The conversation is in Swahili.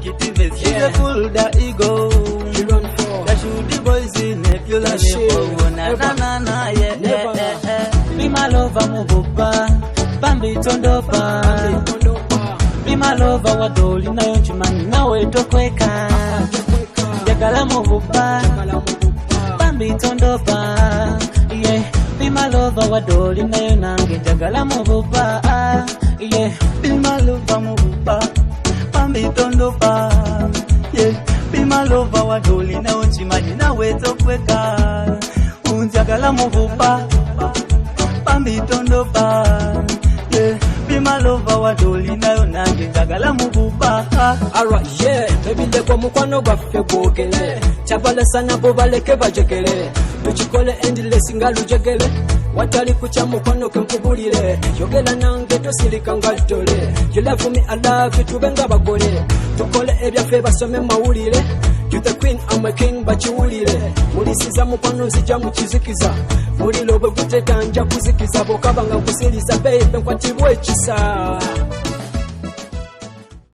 negative. She's a fool that ego. You run for. That should the boys in if you love me for na yeah. Be my lover mububa, Bambi tondopa. Be my lover wadoli na yonchimani nawe tokweka. Jagala mububa, Bambi tondopa. Yeah. Be my lover wadoli na yonange jagala mububa. Yeah. Be my lover mububa, Bambi tondopa. Yeah. Be my lover wadoli na yonchimani nawe tokweka. Unjagala mububa, Bambi tondopa. Yeah. Be my lover wadoli na yonange jagala mububa. Alright, yeah. Baby leko mukwano gwaffe gwogere. Chabala sana bo baleke bajegere. Tuchikole endless nga lujegere. Watali kucha mukwano ke nkubulire. Yogera nange tosirika nga ddole. You love me, I love you, tubenga bagole. Tukole ebyaffe basome mawulire. You the queen, I'm a king, bachiwulire. Mulisiza mukwano nzija mukizikiza. Mulilo bwe guteganja kuzikiza bokabanga kusiriza babe nkwatibwe ekisa.